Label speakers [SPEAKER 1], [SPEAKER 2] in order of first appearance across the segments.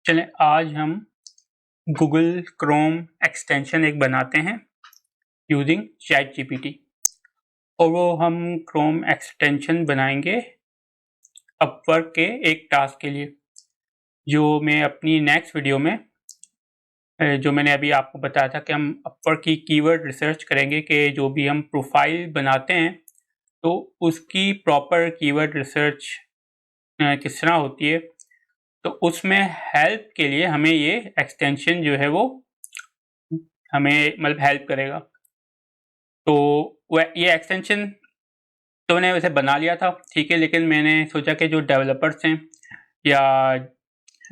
[SPEAKER 1] चलें आज हम गूगल क्रोम एक्सटेंशन एक बनाते हैं यूजिंग चैट जीपीटी और वो हम क्रोम एक्सटेंशन बनाएंगे अपवर्क के एक टास्क के लिए जो मैं अपनी नेक्स्ट वीडियो में जो मैंने अभी आपको बताया था कि हम अपवर्क की कीवर्ड रिसर्च करेंगे कि जो भी हम प्रोफाइल बनाते हैं तो उसकी प्रॉपर कीवर्ड रिसर्च किस तरह होती है। तो उसमें हेल्प के लिए हमें ये एक्सटेंशन जो है वो हमें मतलब हेल्प करेगा। तो ये एक्सटेंशन तो मैंने वैसे बना लिया था, ठीक है, लेकिन मैंने सोचा कि जो डेवलपर्स हैं या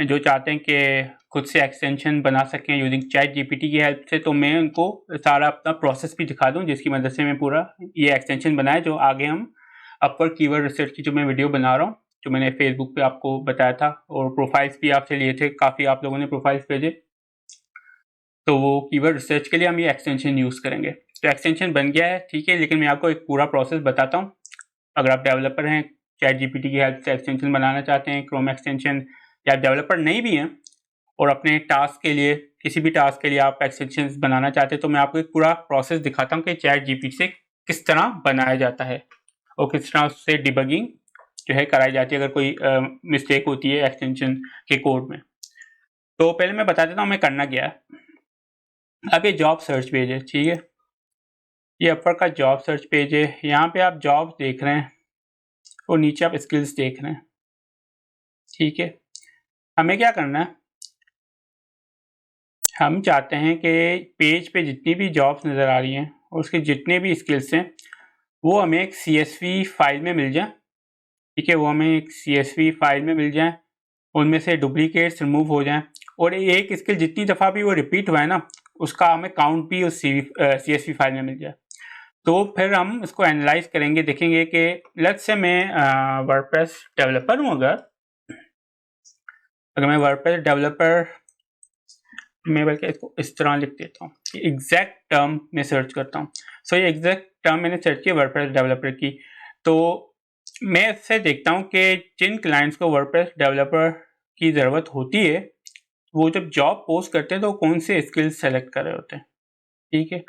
[SPEAKER 1] जो चाहते हैं कि खुद से एक्सटेंशन बना सकें यूजिंग चैट जीपीटी की हेल्प से, तो मैं उनको सारा अपना प्रोसेस भी दिखा दूं जिसकी मदद से मैं पूरा ये एक्सटेंशन बनाए जो आगे हम अपवर्क कीवर्ड रिसर्च की जो मैं वीडियो बना रहा हूँ, जो मैंने फेसबुक पे आपको बताया था और प्रोफाइल्स भी आपसे लिए थे, काफ़ी आप लोगों ने प्रोफाइल्स भेजे, तो वो कीवर्ड रिसर्च के लिए हम ये एक्सटेंशन यूज़ करेंगे। तो एक्सटेंशन बन गया है, ठीक है, लेकिन मैं आपको एक पूरा प्रोसेस बताता हूँ। अगर आप डेवलपर हैं, चैट जीपीटी की हेल्प से एक्सटेंशन बनाना चाहते हैं क्रोम एक्सटेंशन, या डेवलपर नहीं भी हैं और अपने टास्क के लिए किसी भी टास्क के लिए आप एक्सटेंशन बनाना चाहते हैं, तो मैं आपको एक पूरा प्रोसेस दिखाता हूँ कि चैट जीपीटी से किस तरह बनाया जाता है और किस तरह उससे डिबगिंग जो है कराई जाती है अगर कोई मिस्टेक होती है एक्सटेंशन के कोड में। तो पहले मैं बता देता हूँ मैं करना क्या है। अब ये जॉब सर्च पेज है, ठीक है, ये अपवर्क का जॉब सर्च पेज है। यहाँ पे आप जॉब देख रहे हैं और नीचे आप स्किल्स देख रहे हैं, ठीक है। हमें क्या करना है, हम चाहते हैं कि पेज पे जितनी भी जॉब्स नज़र आ रही हैं और उसके जितने भी स्किल्स हैं वो हमें एक CSV फाइल में मिल जाए, ठीक है, वो हमें एक CSV फाइल में मिल जाए, उनमें से डुप्लीकेट्स रिमूव हो जाएं और एक स्किल जितनी दफ़ा भी वो रिपीट हुआ है ना उसका हमें काउंट भी उस CSV फाइल में मिल जाए। तो फिर हम इसको एनालाइज करेंगे, देखेंगे कि लेट्स से मैं वर्डप्रेस डेवलपर हूँ, अगर मैं वर्डप्रेस डेवलपर, मैं बल्कि इसको इस तरह लिख देता हूँ, एग्जैक्ट टर्म में सर्च करता हूँ। सो ये एग्जैक्ट टर्म मैंने सर्च किया वर्डप्रेस डेवलपर की, तो मैं इससे देखता हूँ कि जिन क्लाइंट्स को वर्डप्रेस डेवलपर की ज़रूरत होती है वो जब जॉब पोस्ट करते हैं तो कौन से स्किल्स सेलेक्ट कर रहे होते हैं, ठीक है,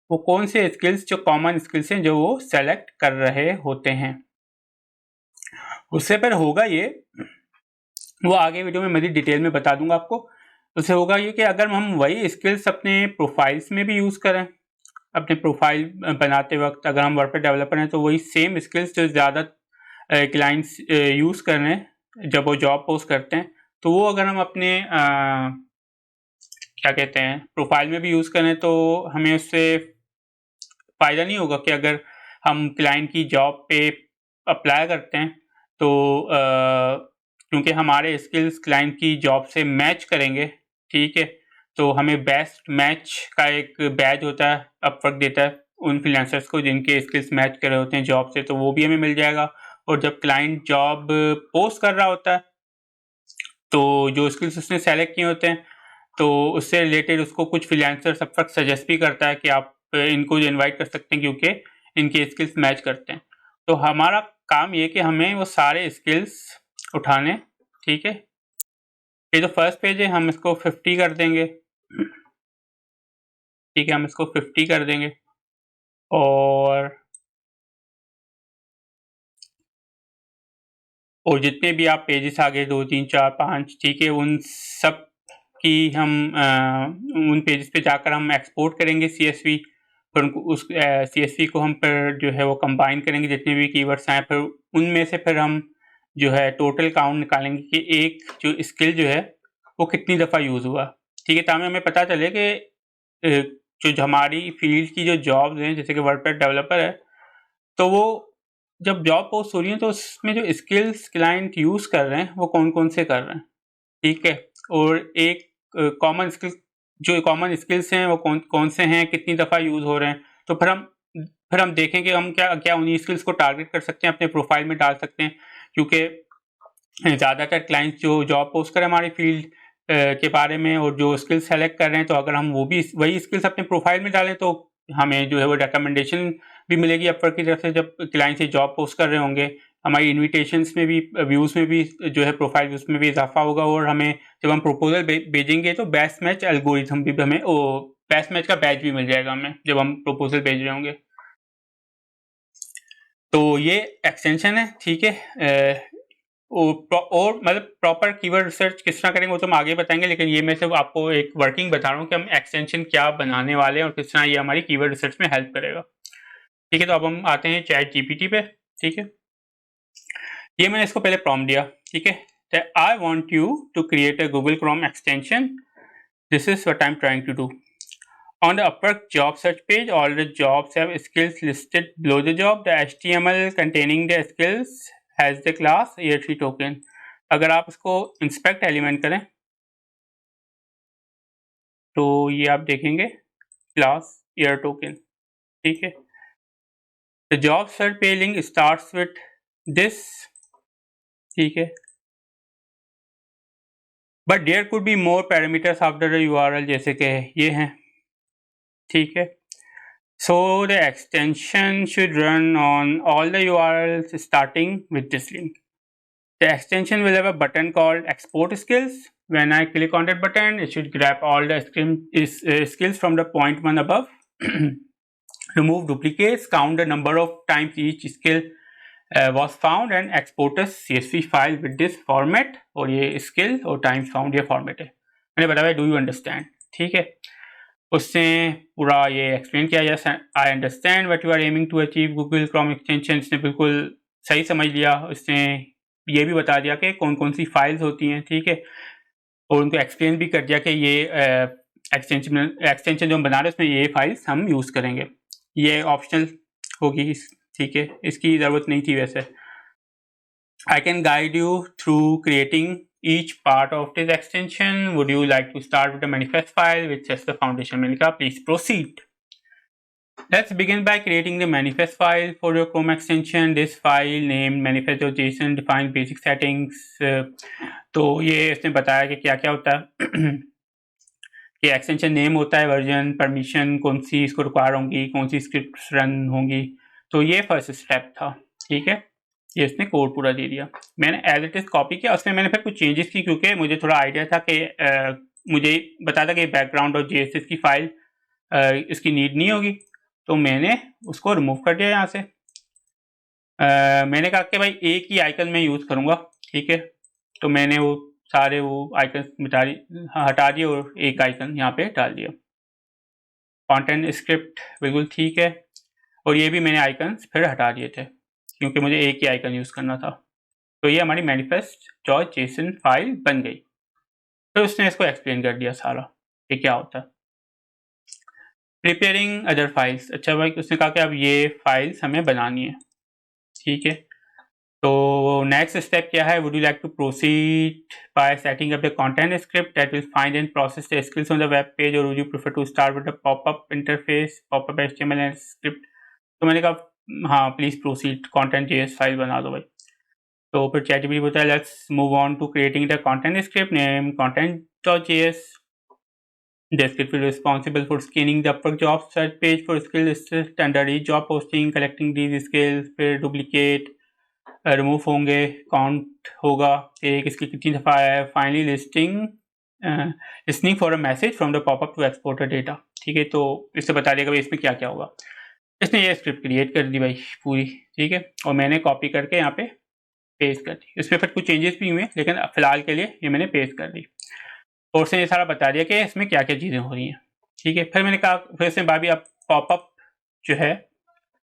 [SPEAKER 1] वो कौन से स्किल्स जो कॉमन स्किल्स हैं जो वो सेलेक्ट कर रहे होते हैं। उससे फिर होगा ये, वो आगे वीडियो में मज़ीद डिटेल में बता दूंगा आपको। उससे होगा ये कि अगर हम वही स्किल्स अपने प्रोफाइल्स में भी यूज़ करें, अपने प्रोफाइल बनाते वक्त अगर हम वर्डप्रेस डेवलपर हैं तो वही सेम स्किल्स जो ज़्यादा क्लाइंट्स यूज़ कर रहे हैं जब वो जॉब पोस्ट करते हैं, तो वो अगर हम अपने क्या कहते हैं प्रोफाइल में भी यूज़ करें तो हमें उससे फ़ायदा नहीं होगा कि अगर हम क्लाइंट की जॉब पे अप्लाई करते हैं तो क्योंकि हमारे स्किल्स क्लाइंट की जॉब से मैच करेंगे, ठीक है, तो हमें बेस्ट मैच का एक बैज होता है, अपवर्क देता है उन फ्रीलांसर्स को जिनके स्किल्स मैच कर रहे होते हैं जॉब से, तो वो भी हमें मिल जाएगा। और जब क्लाइंट जॉब पोस्ट कर रहा होता है तो जो स्किल्स उसने सेलेक्ट किए होते हैं तो उससे रिलेटेड उसको कुछ फ्रीलांसर्स अपवर्क सजेस्ट भी करता है कि आप इनको इनवाइट कर सकते हैं क्योंकि इनके स्किल्स मैच करते हैं। तो हमारा काम ये कि हमें वो सारे स्किल्स उठाने, ठीक है। ये जो फर्स्ट पेज है हम इसको 50 कर देंगे, ठीक है, हम इसको 50 कर देंगे और जितने भी आप पेजेस आगे 2 3 4 5, ठीक है, उन सब की हम उन पेजेस पे जाकर हम एक्सपोर्ट करेंगे CSV, फिर उनको उस CSV को हम फिर जो है वो कंबाइन करेंगे जितने भी कीवर्ड्स आए, फिर उनमें से फिर हम जो है टोटल काउंट निकालेंगे कि एक जो स्किल जो है वो कितनी दफ़ा यूज़ हुआ, ठीक है, ताकि हमें पता चले कि जो हमारी फील्ड की जो जॉब्स हैं जैसे कि वर्डप्रेस डेवलपर है तो वो जब जॉब पोस्ट हो रही है तो उसमें जो स्किल्स क्लाइंट यूज़ कर रहे हैं वो कौन-कौन से कर रहे हैं, ठीक है, और एक कॉमन स्किल जो कॉमन स्किल्स हैं वो कौन से हैं, कितनी दफ़ा यूज़ हो रहे हैं, तो फिर हम देखें कि हम क्या उन्हीं स्किल्स को टारगेट कर सकते हैं, अपने प्रोफाइल में डाल सकते हैं, क्योंकि ज़्यादातर क्लाइंट्स जो जॉब पोस्ट करें हमारी फील्ड के बारे में और जो स्किल्स सेलेक्ट कर रहे हैं, तो अगर हम वो भी वही स्किल्स अपने प्रोफाइल में डालें तो हमें जो है वो रिकमेंडेशन भी मिलेगी अपवर्क की तरफ से, जब क्लाइंट से जॉब पोस्ट कर रहे होंगे हमारी इन्विटेशंस में भी, व्यूज़ में भी जो है प्रोफाइल व्यूज़ में भी इजाफा होगा और हमें जब हम प्रपोजल भेजेंगे तो बेस्ट मैच एल्गोरिथम भी हमें बेस्ट मैच का बैच भी मिल जाएगा हमें जब हम प्रपोजल भेज रहे होंगे। तो ये एक्सटेंशन है, ठीक है। और मतलब प्रॉपर कीवर्ड रिसर्च किस तरह करेंगे वो तो हम आगे बताएंगे, लेकिन ये मैं सिर्फ आपको एक वर्किंग बता रहा हूँ कि हम एक्सटेंशन क्या बनाने वाले हैं और किस तरह ये हमारी कीवर्ड रिसर्च में हेल्प करेगा। ठीक है, तो अब हम आते हैं चैट जीपीटी पे। ठीक है, ये मैंने इसको पहले प्रॉम्प्ट दिया। ठीक है, I want you to create a Google Chrome extension, this is what I am trying to do. On the Upwork job search page, all the jobs have skills listed below the job. The HTML containing the skills has the class ER3 token. अगर आप इसको inspect element करें तो ये आप देखेंगे class ER token। ठीक है, the job search page link starts with this। ठीक है, but there could be more parameters after the URL, जैसे कि ये हैं। ठीक है, so the extension should run on all the URLs starting with this link. The extension will have a button called export skills. When I click on that button, it should grab all the skills from the point one above, remove duplicates, count the number of times each skill was found and export a CSV file with this format। और ये skill और times found ये format है। मैंने बताया do you understand। ठीक है, उससे पूरा ये एक्सप्लेन किया जाए। I understand what you are aiming to achieve Google Chrome extension, इसने बिल्कुल सही समझ लिया। उसने ये भी बता दिया कि कौन कौन सी फाइल्स होती हैं। ठीक है, और उनको एक्सप्लेन भी कर दिया कि ये एक्सटेंशन जो हम बना रहे हैं उसमें ये फाइल्स हम यूज़ करेंगे। ये ऑप्शनल होगी, ठीक है, इसकी ज़रूरत नहीं थी वैसे। I can guide you through creating each part of this extension. Would you like to start with the manifest file which sets the foundation? मैंने कहा please proceed. Let's begin by creating the manifest file for your Chrome extension. This file named manifest.json defines basic settings. तो ये इसने बताया कि क्या क्या होता है कि एक्सटेंशन नेम होता है, वर्जन, परमिशन, कौन सी इसको रिक्वायर होंगी, कौन सी स्क्रिप्ट रन होंगी। तो ये फर्स्ट स्टेप था। ठीक है, ये इसने कोड पूरा दे दिया। मैंने एज इट इज़ कॉपी किया, उसमें मैंने फिर कुछ चेंजेस की क्योंकि मुझे थोड़ा आइडिया था कि मुझे बता था कि बैकग्राउंड और JSS की फाइल इसकी नीड नहीं होगी, तो मैंने उसको रिमूव कर दिया यहाँ से। मैंने कहा कि भाई एक ही आइकन मैं यूज़ करूँगा। ठीक है, तो मैंने वो सारे वो आइकन हटा दिए और एक आइकन यहाँ पे डाल दिया। कंटेंट स्क्रिप्ट बिल्कुल ठीक है, और ये भी मैंने आइकन्स फिर हटा दिए थे क्योंकि मुझे एक ही आइकन यूज़ करना था। तो ये हमारी manifest.json फाइल बन गई। फिर उसने इसको एक्सप्लेन कर दिया सारा कि क्या होता है। प्रिपेयरिंग अदर फाइल्स, अच्छा भाई उसने कहा कि अब ये फाइल्स हमें बनानी है। ठीक है, तो नेक्स्ट स्टेप क्या है? Would you like to proceed by setting up the content script that will find and process the skills on the web page, और would you prefer to start with the popup interface, popup HTML and script? तो मैंने कहा हाँ please proceed, content JS file बना दो भाई। तो फिर ChatGPT बोलता है let's move on to creating the content script, name content.js। The script is responsible for scanning the Upwork job search page for skill lists under each job posting, collecting these skills, फिर duplicate remove होंगे, count होगा कि किसकी कितनी दफ़ा है, finally listing for a message from the popup to export data. ठीक है, तो इससे बता देगा भाई इसमें क्या क्या होगा। इसने ये स्क्रिप्ट क्रिएट कर दी भाई पूरी। ठीक है, और मैंने कॉपी करके यहाँ पे पेस्ट कर दी। इसमें फिर कुछ चेंजेस भी हुए, लेकिन फ़िलहाल के लिए ये मैंने पेस्ट कर दी और उसने ये सारा बता दिया कि इसमें क्या क्या चीज़ें हो रही हैं। ठीक है, फिर मैंने कहा फिर इसमें भाभी आप पॉपअप जो है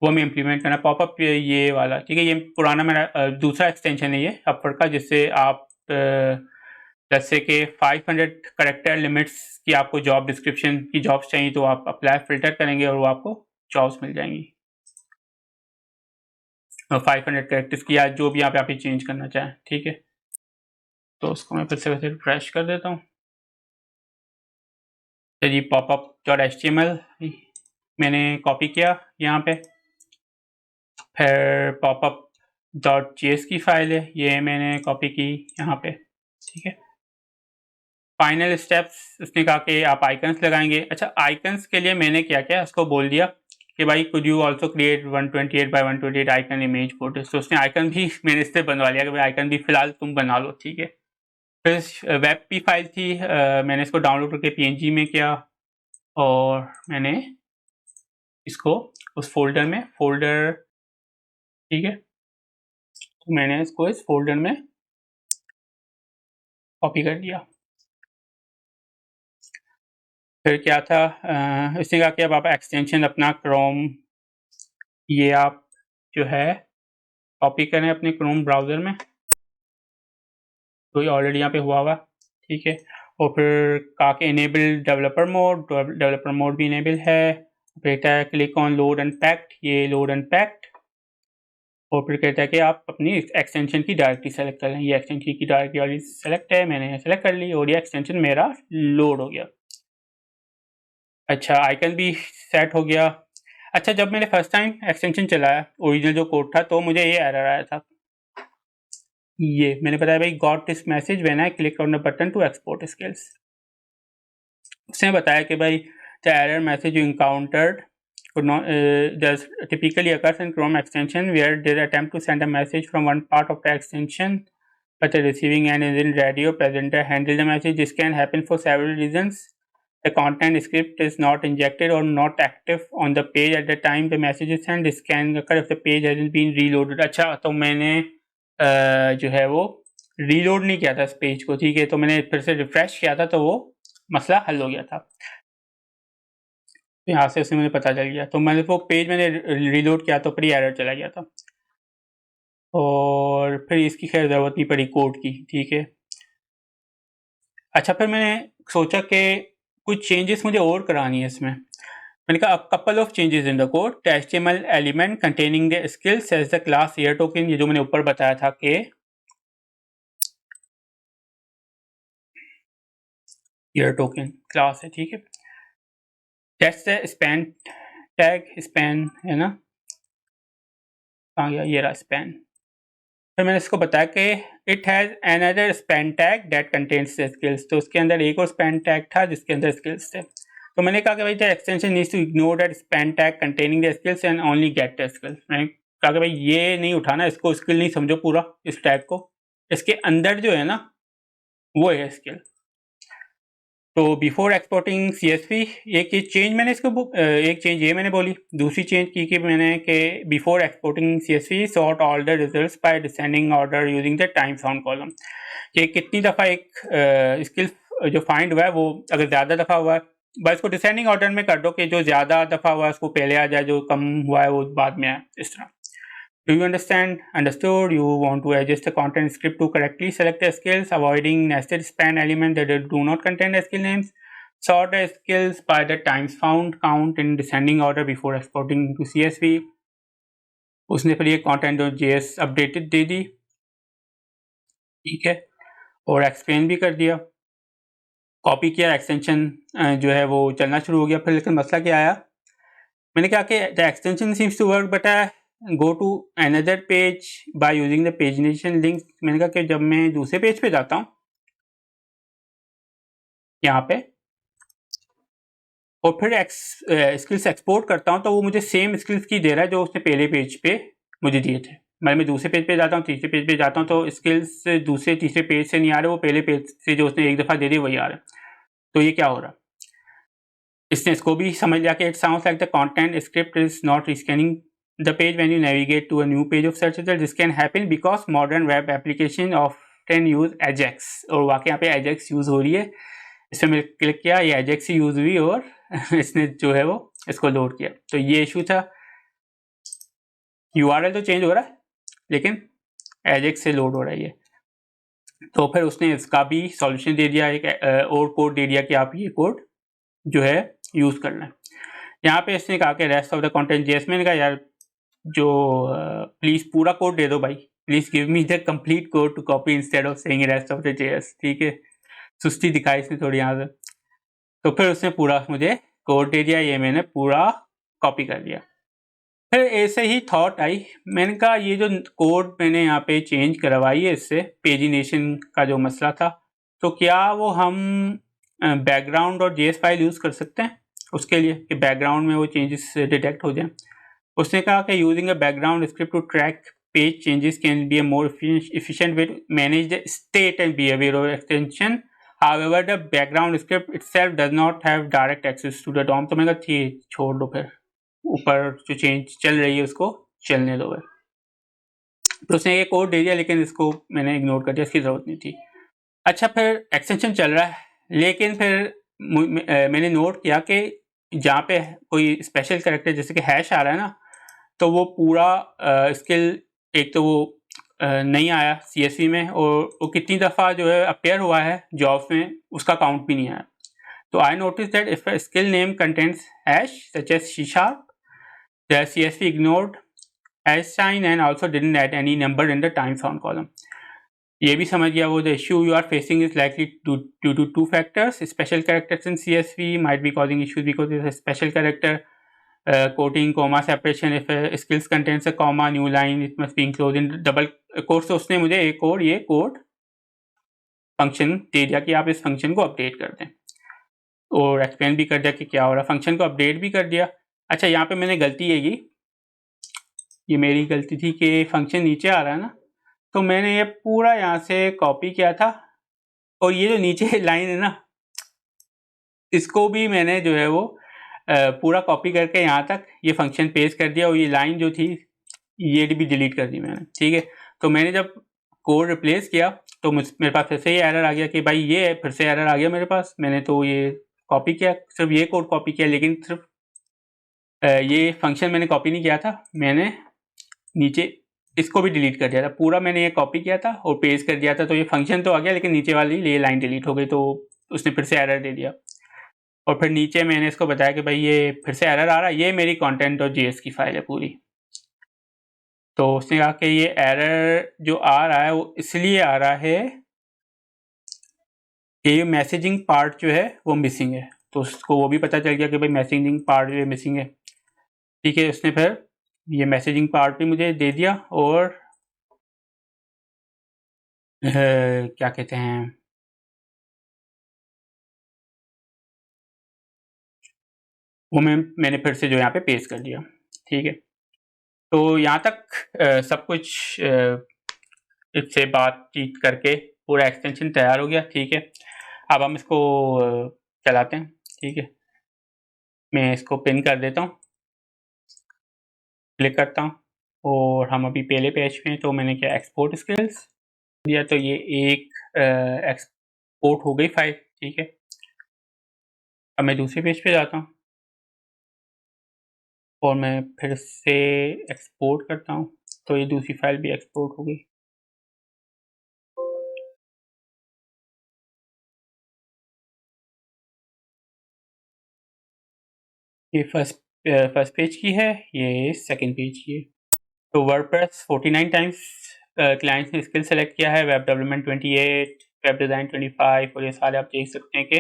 [SPEAKER 1] वो हमें इम्प्लीमेंट करना। पॉपअप ये वाला, ठीक है, ये पुराना मेरा दूसरा एक्सटेंशन है ये अपवर्क का, जिससे आप जैसे कि 500 करेक्टर लिमिट्स की आपको जॉब डिस्क्रिप्शन की जॉब्स चाहिए तो आप अप्लाई फिल्टर करेंगे और वो आपको जॉब्स मिल जाएंगी 500 कैरेक्टर्स की, या जो भी आप चेंज करना चाहें। ठीक है, तो उसको मैं फिर से वैसे रिफ्रेश कर देता हूँ। जी pop-up.html मैंने कॉपी किया यहाँ पे, फिर pop-up.js की फाइल है ये मैंने कॉपी की यहाँ पे। ठीक है, फाइनल स्टेप्स उसने कहा कि आप आइकन्स लगाएंगे। अच्छा, आइकन्स के लिए मैंने क्या किया, उसको बोल दिया कि भाई could you also create 128 by 128 icon image photo. तो उसने आइकन भी मैंने इससे बनवा लिया कि भाई आइकन भी फिलहाल तुम बना लो। ठीक है, फिर वेब की फाइल थी, मैंने इसको डाउनलोड करके PNG में किया और मैंने इसको उस फोल्डर में ठीक है, तो मैंने इसको इस फोल्डर में कॉपी कर लिया। फिर क्या था, इसने कहा कि अब आप एक्सटेंशन अपना क्रोम ये आप जो है कॉपी करें अपने क्रोम ब्राउज़र में, तो ये ऑलरेडी यहाँ पे हुआ ठीक है। और फिर कहा कि इनेबल डेवलपर मोड भी इनेबल है। फिर कहता है क्लिक ऑन लोड अनपैक्ड, ये लोड अनपैक्ड। और फिर कहता है कि आप अपनी एक्सटेंशन की डायरेक्टरी सेलेक्ट कर लें। ये एक्सटेंशन की डायरेक्टरी वाली सेलेक्ट है, मैंने सेलेक्ट कर ली और ये एक्सटेंशन मेरा लोड हो गया। अच्छा, आइकन भी सेट हो गया। अच्छा, जब मैंने फर्स्ट टाइम एक्सटेंशन चलाया ओरिजिनल जो कोड था, तो मुझे ये एरर आया था। ये मैंने बताया भाई got this message when I click on the button to export skills. उसने बताया कि भाई the error message you encountered could not does typically occurs in Chrome extension where they attempt to send a message from one part of the extension but the receiving end isn't ready or presenter handle the message. This can happen for several reasons. The content script is not injected or not active on the page at the time the message is sent. This can occur if the page hasn't been reloaded. अच्छा, तो मैंने जो है वो reload नहीं किया था इस पेज को, ठीक है, तो मैंने फिर से रिफ्रेश किया था तो वो मसला हल हो गया था। यहाँ से उसे मुझे पता चल गया, तो मैंने वो पेज मैंने रीलोड किया तो फिर एरर चला गया था और फिर इसकी खैर ज़रूरत नहीं पड़ी कोड की, ठीक है। अच्छा, फिर मैंने सोचा कि कुछ चेंजेस मुझे और करानी है इसमें। मैंने कहा couple of changes in the code, HTML element containing the skills as the class air token, ये जो मैंने ऊपर बताया था कि एयर टोकन क्लास है, ठीक है। That's the span tag, span है ना, आ गया ये रहा स्पैन। फिर मैंने इसको बताया कि it has another span tag that contains the skills, तो उसके अंदर एक और स्पैन टैग था जिसके अंदर स्किल्स थे। तो मैंने कहा कि भाई the extension needs to ignore that span tag containing the skills and only get the skills. मैंने कहा कि भाई ये नहीं उठाना, इसको स्किल नहीं समझो पूरा इस टैग को, इसके अंदर जो है ना वो है स्किल। तो बिफोर एक्सपोर्टिंग CSV एक चेंज मैंने इसको एक चेंज ये मैंने बोली, दूसरी चेंज की कि मैंने कि before exporting CSV sort all the results bye descending order using the time found column, कि कितनी दफ़ा एक स्किल जो फाइंड हुआ है वो अगर ज़्यादा दफ़ा हुआ है बस इसको डिसेंडिंग ऑर्डर में कर दो कि जो ज़्यादा दफ़ा हुआ है उसको पहले आ जाए, जो कम हुआ है वो बाद में आए, इस तरह। Do you understand? Understood. You want to adjust the content script to correctly select the skills, avoiding nested span elements that do not contain the skill names. Sort the skills by the times found count in descending order before exporting to CSV. उसने फिर ये content.js updated दे दी, ठीक है, और explain भी कर दिया, copy किया, एक्सटेंशन जो है वो चलना शुरू हो गया। फिर लेकिन मसला क्या आया, मैंने कहा कि the extension seems to work but go to another page by using the pagination link. मैंने कहा कि जब मैं दूसरे पेज पे जाता हूँ यहाँ पे और फिर स्किल्स एक्सपोर्ट करता हूँ तो वो मुझे सेम स्किल्स की दे रहा है जो उसने पहले पेज पे मुझे दिए थे। मैं दूसरे पेज पे जाता हूँ, तीसरे पेज पे जाता हूँ तो स्किल्स दूसरे तीसरे पेज से नहीं आ रहे, वो पहले पेज से जो उसने एक दफ़ा दे दी वही आ रहा है। तो ये क्या हो रहा है, इसने इसको भी समझ लिया कि it sounds like the content script is not rescanning the page when you navigate to a new page of search result. This can happen because modern web application often use Ajax, और वाकई यहाँ पे Ajax use हो रही है। इस पर मैंने क्लिक किया, ये Ajax ही यूज़ हुई और इसने जो है वो इसको लोड किया। तो ये इशू था, URL तो चेंज हो रहा है लेकिन Ajax से लोड हो रहा है ये। तो फिर उसने इसका भी सॉल्यूशन दे दिया, एक और कोड दे दिया कि आप ये कोड जो है यूज़ करना है। यहाँ पे इसने कहा कि rest of the content JS, मैंने कहा यार जो प्लीज़ पूरा कोड दे दो भाई, please give me the complete code to copy instead of saying rest of the JS, ठीक है। सुस्ती दिखाई इसने थोड़ी यहाँ से। तो फिर उसने पूरा मुझे कोड दे दिया, ये मैंने पूरा कॉपी कर लिया। फिर ऐसे ही थॉट आई, मैंने कहा ये जो कोड मैंने यहाँ पे चेंज करवाई है इससे पेजिनेशन का जो मसला था, तो क्या वो हम बैकग्राउंड और JS फाइल यूज़ कर सकते हैं उसके लिए कि बैकग्राउंड में वो चेंजेस डिटेक्ट हो जाएं। उसने कहा कि using a background script to track page changes can be a more efficient way to manage the state and behavior of extension. However, the background script itself does not have direct access to the DOM. तो मैंने कहा छोड़ दो, फिर ऊपर जो change चल रही है उसको चलने दो। तो उसने ये कोड दे दिया, लेकिन इसको मैंने इग्नोर कर दिया, इसकी ज़रूरत नहीं थी। अच्छा, फिर एक्सटेंशन चल रहा है, लेकिन फिर मैंने नोट किया कि जहाँ पे कोई स्पेशल कैरेक्टर जैसे कि हैश आ रहा है ना, तो वो पूरा स्किल एक तो वो नहीं आया CSV में, और वो कितनी दफ़ा जो है अपेयर हुआ है जॉब्स में उसका काउंट भी नहीं आया। तो I notice that if a skill name contents hash such as C#, the CSV ignored hash sign and also didn't add any number in the time found column. ये भी समझ गया वो, the issue you are facing is likely due to two factors. Special characters in CSV might be causing issues because there's a special character quoting, comma separation. If a skills contains a comma, new line, it must be enclosed in double quotes. तो उसने मुझे एक और ये code function दे दिया कि आप इस फंक्शन को अपडेट कर दें, और एक्सप्लेन भी कर दिया कि क्या हो रहा है, फंक्शन को अपडेट भी कर दिया। अच्छा, यहाँ पे मैंने गलती ये मेरी गलती थी कि फंक्शन नीचे आ रहा है ना, तो मैंने ये पूरा यहाँ से कॉपी किया था, और ये जो नीचे लाइन है ना, इसको भी मैंने जो है वो पूरा कॉपी करके यहाँ तक ये फंक्शन पेस्ट कर दिया, और ये लाइन जो थी ये भी डिलीट कर दी मैंने। ठीक है, तो मैंने जब कोड रिप्लेस किया तो मेरे पास फिर से ये एरर आ गया कि भाई ये फिर से एरर आ गया मेरे पास। मैंने तो ये कॉपी किया, सिर्फ ये कोड कॉपी किया, लेकिन सिर्फ ये फंक्शन मैंने कॉपी नहीं किया था, मैंने नीचे इसको भी डिलीट कर दिया था। पूरा मैंने ये कॉपी किया था और पेस्ट कर दिया था, तो ये फंक्शन तो आ गया, लेकिन नीचे वाली ये लाइन डिलीट हो गई, तो उसने फिर से एरर दे दिया। और फिर नीचे मैंने इसको बताया कि भाई ये फिर से एरर आ रहा है, ये मेरी content.js की फाइल है पूरी। तो उसने कहा कि ये एरर जो आ रहा है वो इसलिए आ रहा है कि ये मैसेजिंग पार्ट जो है वो मिसिंग है। तो उसको वो भी पता चल गया कि भाई मैसेजिंग पार्ट जो है मिसिंग है। ठीक है, उसने फिर ये मैसेजिंग पार्ट भी मुझे दे दिया, और क्या कहते हैं, वो मैंने फिर से जो यहाँ पे पेस्ट कर दिया। ठीक है, तो यहाँ तक सब कुछ इससे बातचीत करके पूरा एक्सटेंशन तैयार हो गया। ठीक है, अब हम इसको चलाते हैं। ठीक है, मैं इसको पिन कर देता हूँ, क्लिक करता हूँ, और हम अभी पहले पेज में, तो मैंने क्या एक्सपोर्ट स्किल्स दिया, तो ये एक एक्सपोर्ट हो गई फाइल। ठीक है, अब मैं दूसरे पेज पे जाता हूँ और मैं फिर से एक्सपोर्ट करता हूँ, तो ये दूसरी फाइल भी एक्सपोर्ट हो गई। ये फर्स्ट पेज की है, ये सेकंड पेज की है। तो वर्डप्रेस 49 टाइम्स क्लाइंट्स ने स्किल सेलेक्ट किया है, वेब डेवलपमेंट 28, वेब डिज़ाइन 25, और ये सारे आप देख सकते हैं कि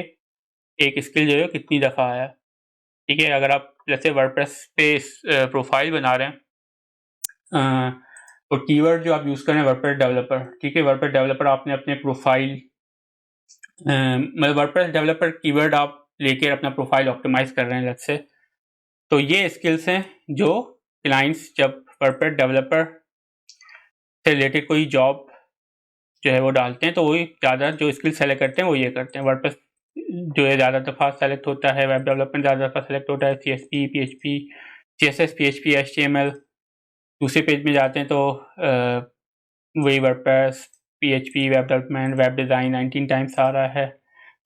[SPEAKER 1] एक स्किल जो है कितनी दफ़ा आया। ठीक है, अगर आप जैसे वर्डप्रेस पे प्रोफाइल बना रहे हैं, तो कीवर्ड जो आप यूज़ करें वर्डप्रेस डेवलपर। ठीक है, वर्डप्रेस डेवलपर आपने अपने प्रोफाइल मतलब वर्डप्रेस डेवलपर कीवर्ड आप लेकर अपना प्रोफाइल ऑप्टिमाइज़ कर रहे हैं जैसे, तो ये स्किल्स हैं जो क्लाइंट्स जब वर्डप्रेस डेवलपर से रिलेटेड कोई जॉब जो है वो डालते हैं, तो वही ज़्यादा जो स्किल सेलेक्ट करते हैं वो ये करते हैं। वर्डप्रेस जो है ज़्यादा दफ़ा सेलेक्ट होता है, वेब डेवलपमेंट ज़्यादा दफ़ा सेलेक्ट होता है, CSP, PHP, CSS, PHP, HTML। दूसरे पेज में जाते हैं तो वही WordPress, PHP, web development, web design 19 times आ रहा है।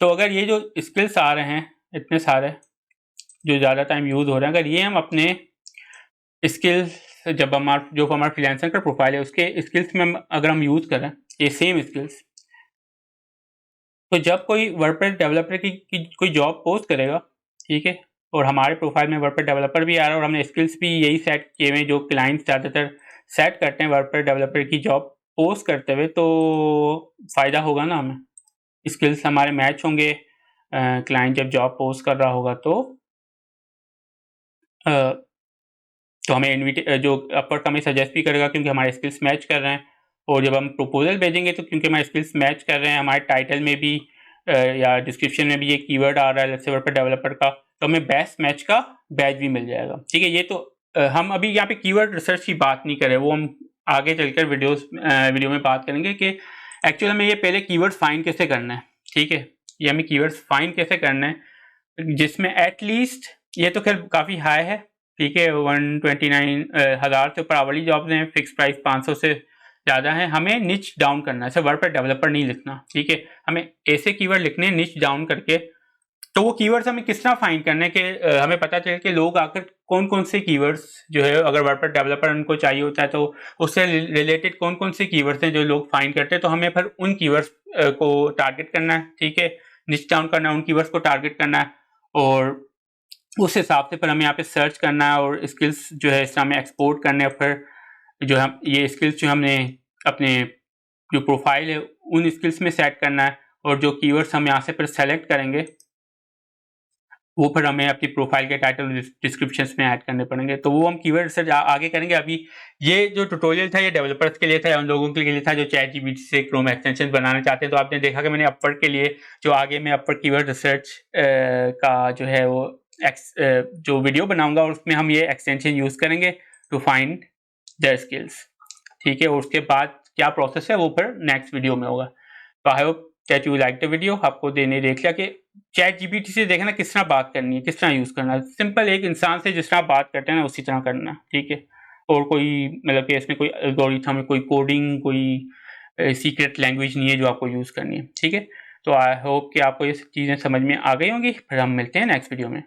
[SPEAKER 1] तो अगर ये जो स्किल्स आ रहे हैं इतने सारे जो ज़्यादा टाइम यूज़ हो रहे हैं, अगर ये हम अपने स्किल्स जब हमारा फ्रीलांसर का प्रोफाइल है उसके स्किल्स में अगर हम यूज़ करें ये सेम स्किल्स, तो जब कोई वर्डप्रेस डेवलपर की कोई जॉब पोस्ट करेगा, ठीक है, और हमारे प्रोफाइल में वर्डप्रेस डेवलपर भी आ रहा है और हमने स्किल्स भी यही सेट किए हुए जो क्लाइंट्स ज़्यादातर सेट करते हैं वर्डप्रेस डेवलपर की जॉब पोस्ट करते हुए, तो फ़ायदा होगा ना हमें, स्किल्स हमारे मैच होंगे। क्लाइंट जब जॉब पोस्ट कर रहा होगा तो हमें जो अपवर्क हमें सजेस्ट भी करेगा क्योंकि हमारे स्किल्स मैच कर रहे हैं, और जब हम प्रपोजल भेजेंगे तो क्योंकि हमारे स्किल्स मैच कर रहे हैं, हमारे टाइटल में भी या डिस्क्रिप्शन में भी ये कीवर्ड आ रहा है जैसे वर्डप्रेस डेवलपर का, तो हमें बेस्ट मैच का बैज भी मिल जाएगा। ठीक है, ये तो हम अभी यहाँ पे कीवर्ड रिसर्च की बात नहीं करें, वो हम आगे चलकर वीडियो में बात करेंगे कि एक्चुअल में ये पहले कीवर्ड्स फाइंड कैसे करना है, ठीक है। ये हमें कीवर्ड्स फाइंड कैसे करना है जिसमें एटलीस्ट, ये तो खैर काफ़ी हाई है, ठीक है, 129,000 से ऊपर आवरली जॉब्स हैं, फिक्स प्राइस 500 से ज़्यादा है। हमें निच डाउन करना है, सिर्फ वर्ड पर डेवलपर नहीं लिखना, ठीक है। हमें ऐसे कीवर्ड लिखने हैं निच डाउन करके। तो वो कीवर्ड्स हमें किस तरह फाइंड करने के हमें पता चले कि लोग आकर कौन कौन से कीवर्ड्स जो है, अगर वर्डप्रेस डेवलपर उनको चाहिए होता है तो उससे रिलेटेड कौन कौन से कीवर्ड्स हैं जो लोग फाइंड करते हैं। तो हमें फिर उन कीवर्ड्स को टारगेट करना है, ठीक है, निच डाउन करना है, उन कीवर्ड्स को टारगेट करना है और उस हिसाब से फिर हमें यहाँ पे सर्च करना है और स्किल्स जो है इस तरह हमें एक्सपोर्ट करने हैं। फिर जो हम ये स्किल्स जो हमने अपने जो प्रोफाइल है उन स्किल्स में सेट करना है और जो कीवर्ड्स हम यहाँ से फिर सेलेक्ट करेंगे वो फिर हमें अपनी प्रोफाइल के टाइटल डिस्क्रिप्शंस में ऐड करने पड़ेंगे। तो वो हम कीवर्ड से आगे करेंगे। अभी ये जो ट्यूटोरियल था ये डेवलपर्स के लिए था, उन लोगों के लिए था जो चैट जीपीटी से क्रोम एक्सटेंशन बनाना चाहते हैं। तो आपने देखा कि मैंने अपवर्ड के लिए जो आगे मैं अपवर्ड कीवर्ड रिसर्च का जो है वो जो वीडियो बनाऊंगा और उसमें हम ये एक्सटेंशन यूज़ करेंगे टू फाइंड द स्किल्स, ठीक है। और उसके बाद क्या प्रोसेस है वो फिर नेक्स्ट वीडियो में होगा। तो I hope that you like the video. आपको देख लिया कि चैट जीपीटी से देखना किस तरह बात करनी है, किस तरह यूज़ करना है। सिंपल एक इंसान से जिस तरह बात करते हैं ना उसी तरह करना, ठीक है। और कोई मतलब कि इसमें कोई एल्गोरिथम में कोई कोडिंग कोई सीक्रेट लैंग्वेज नहीं है जो आपको यूज़ करनी है, ठीक है। तो आई होप कि आपको ये चीज़ें समझ में आ गई होंगी। फिर हम मिलते हैं नेक्स्ट वीडियो में।